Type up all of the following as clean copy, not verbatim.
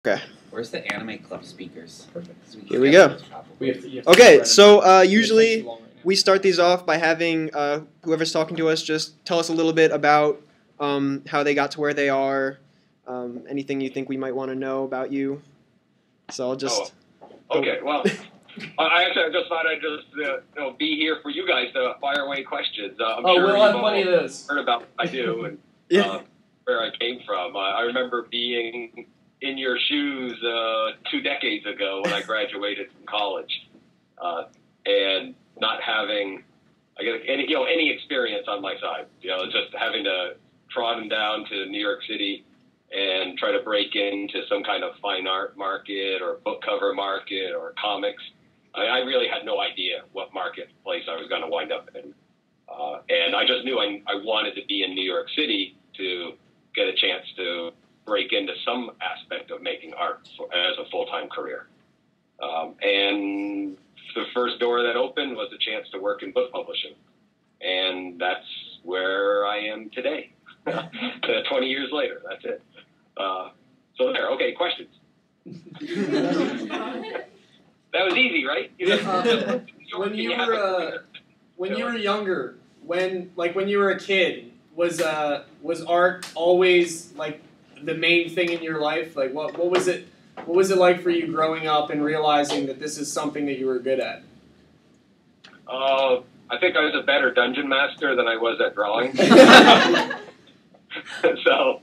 Okay. Where's the anime club speakers? Perfect. Here we go. Okay, so usually we start these off by having whoever's talking to us just tell us a little bit about how they got to where they are, anything you think we might want to know about you. So I'll just... Oh, okay, well, I just thought I'd just be here for you guys to fire away questions. I'm sure we'll have plenty of those. Heard about what I do and where I came from. I remember being in your shoes 2 decades ago when I graduated from college, and not having any experience on my side. Just having to trot down to New York City and try to break into some kind of fine art market or book cover market or comics. I really had no idea what marketplace I was going to wind up in. And I just knew I wanted to be in New York City to get a chance to break into some aspect of making art as a full-time career. And the first door that opened was a chance to work in book publishing. And that's where I am today, 20 years later. That's it. So there. Okay, questions. That was easy, right? When you were younger, when you were a kid, was art always like the main thing in your life? Like what was it like for you growing up and realizing that this is something that you were good at? I think I was a better dungeon master than I was at drawing. So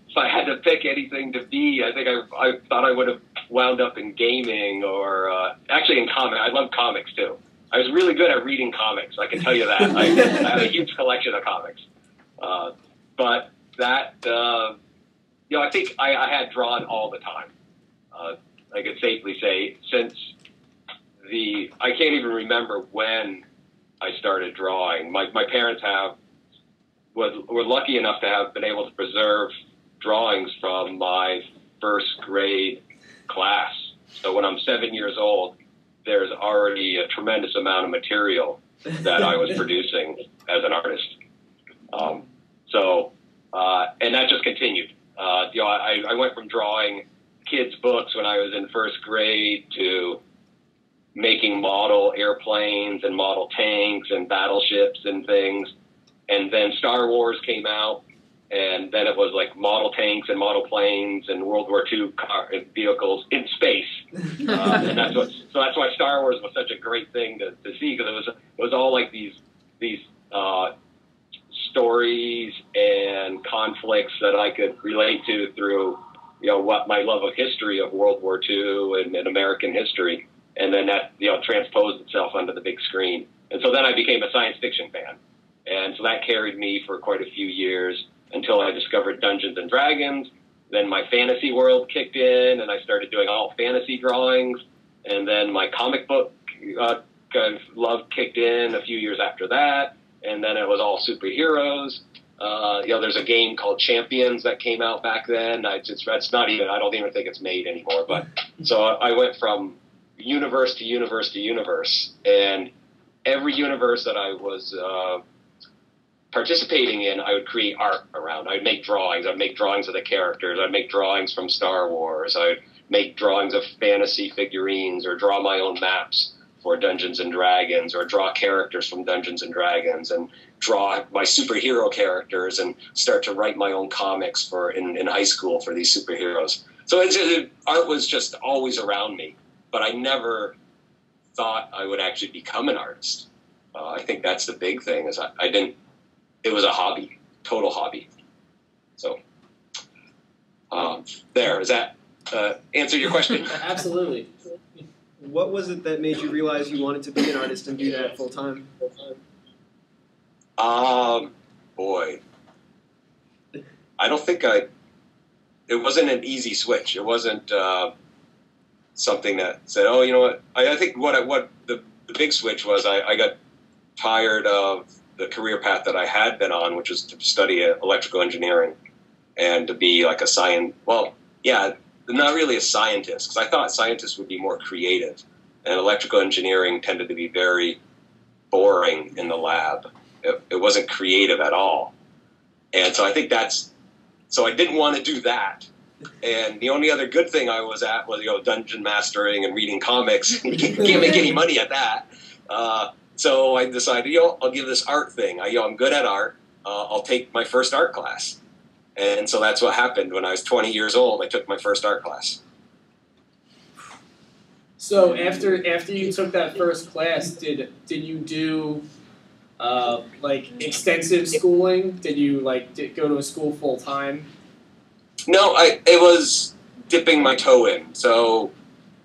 if I had to pick anything to be, I think I thought I would have wound up in gaming or actually in comics. I love comics too. I was really good at reading comics. I can tell you that. I have a huge collection of comics. But that, I think I had drawn all the time. I could safely say since I can't even remember when I started drawing. My parents were lucky enough to have been able to preserve drawings from my first grade class. So when I'm 7 years old, there's already a tremendous amount of material that I was producing as an artist. And that just continued. I went from drawing kids' books when I was in first grade to making model airplanes and model tanks and battleships and things. And then Star Wars came out, and then it was like model tanks and model planes and World War II vehicles in space. And that's why Star Wars was such a great thing to see, because it was all like these stories and conflicts that I could relate to through what my love of history of World War II and American history, and then that transposed itself onto the big screen. And so then I became a science fiction fan, and so that carried me for quite a few years until I discovered Dungeons and Dragons. Then my fantasy world kicked in, and I started doing all fantasy drawings. And then my comic book love kicked in a few years after that. And then it was all superheroes. There's a game called Champions that came out back then. I don't even think it's made anymore. But so I went from universe to universe to universe, and every universe that I was participating in, I would create art around. I'd make drawings. I'd make drawings of the characters. I'd make drawings from Star Wars. I'd make drawings of fantasy figurines, or draw my own maps for Dungeons and Dragons, or draw characters from Dungeons and Dragons, and draw my superhero characters, and start to write my own comics in high school for these superheroes. So art was just always around me, but I never thought I would actually become an artist. I think that's the big thing, is I didn't. It was a hobby, total hobby. So, does that answer your question? Absolutely. What was it that made you realize you wanted to be an artist and do that full time? Boy, I don't think it wasn't an easy switch. It wasn't something that said, oh, you know what? I think what the big switch was, I got tired of the career path that I had been on, which was to study electrical engineering and to be like not really a scientist, because I thought scientists would be more creative, and electrical engineering tended to be very boring in the lab. It wasn't creative at all. And so I think so I didn't want to do that. And the only other good thing I was at was, dungeon mastering and reading comics. You can't make any money at that. So I decided, I'll give this art thing. I'm good at art. I'll take my first art class. And so that's what happened. When I was 20 years old, I took my first art class. So after you took that first class, did you do extensive schooling? Did you go to a school full time? No, it was dipping my toe in. So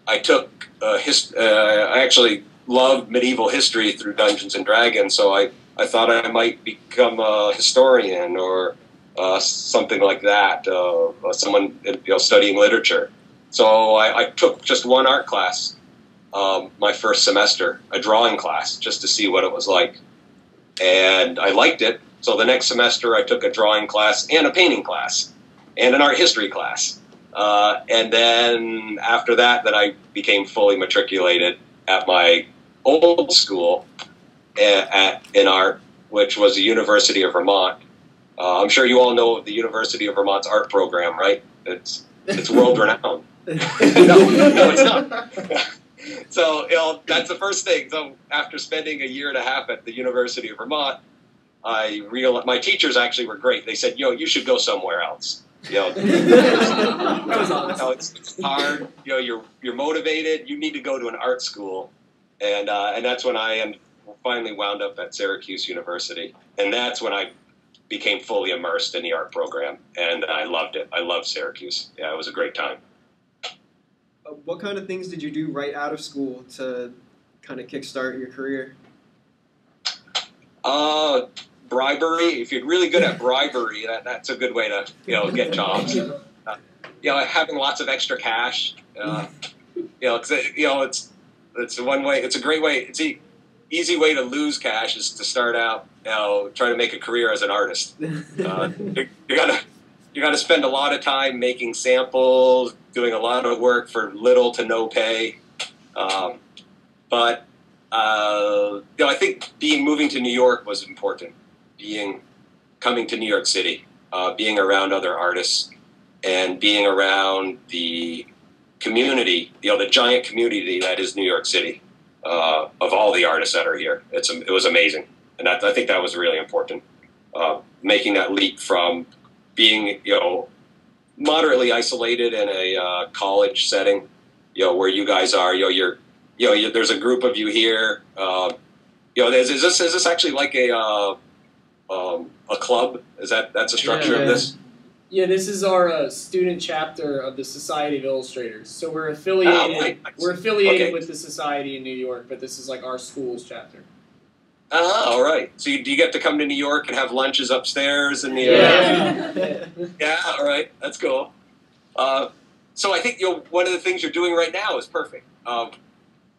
I took I actually loved medieval history through Dungeons and Dragons. So I thought I might become a historian or something like that. Someone studying literature. So I took just one art class my first semester, a drawing class, just to see what it was like. And I liked it. So the next semester I took a drawing class and a painting class and an art history class. And then after that, then I became fully matriculated at my old school in art, which was the University of Vermont. I'm sure you all know the University of Vermont's art program, right? It's world-renowned. no, it's not. So, that's the first thing. So after spending a year and a half at the University of Vermont, I realized my teachers actually were great. They said, you should go somewhere else. It's hard. You're motivated. You need to go to an art school. And that's when I finally wound up at Syracuse University. And that's when I became fully immersed in the art program. And I loved it. I loved Syracuse. Yeah, it was a great time. What kind of things did you do right out of school to kind of kickstart your career? Bribery. If you're really good at bribery, that's a good way to get jobs. Having lots of extra cash. It's one way. It's a great way. It's an easy way to lose cash is to start out try to make a career as an artist. You gotta spend a lot of time making samples, doing a lot of work for little to no pay. But I think moving to New York was important. Coming to New York City, being around other artists, and being around the community, the giant community that is New York City, of all the artists that are here. It was amazing, and I think that was really important. Making that leap from being moderately isolated in a college setting, where you guys are, there's a group of you here. Is this actually like a club? That's a structure of this? Yeah, this is our student chapter of the Society of Illustrators. So we're affiliated. Right. We're affiliated with the Society in New York, but this is like our school's chapter. All right. So do you get to come to New York and have lunches upstairs in the? Yeah. All right. That's cool. So I think one of the things you're doing right now is perfect.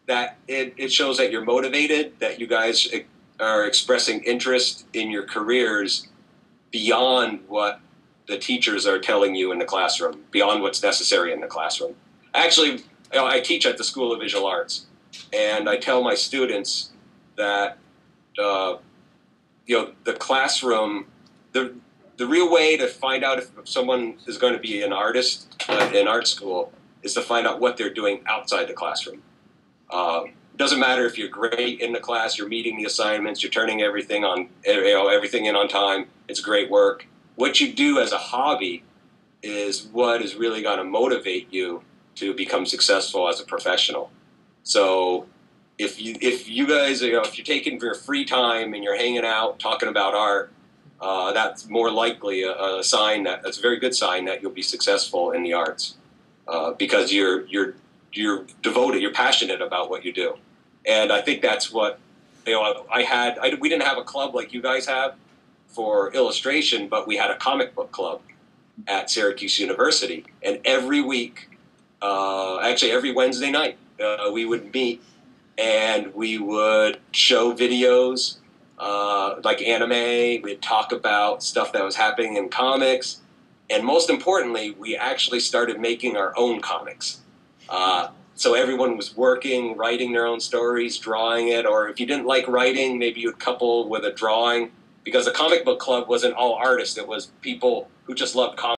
That it shows that you're motivated, that you guys are expressing interest in your careers beyond what the teachers are telling you in the classroom, beyond what's necessary in the classroom. Actually, I teach at the School of Visual Arts, and I tell my students that the classroom, the real way to find out if someone is going to be an artist in art school is to find out what they're doing outside the classroom. It doesn't matter if you're great in the class, you're meeting the assignments, you're turning everything everything in on time. It's great work. What you do as a hobby is what is really going to motivate you to become successful as a professional. So if you guys, if you're taking your free time and you're hanging out talking about art, that's more likely a sign that's a very good sign that you'll be successful in the arts, because you're devoted, you're passionate about what you do. And I think that's what we didn't have a club like you guys have for illustration, but we had a comic book club at Syracuse University, and every week, actually every Wednesday night, we would meet and we would show videos like anime. We'd talk about stuff that was happening in comics, and most importantly, we actually started making our own comics. So everyone was writing their own stories, drawing it, or if you didn't like writing, maybe you'd couple with a drawing, because the comic book club wasn't all artists. It was people who just loved comics.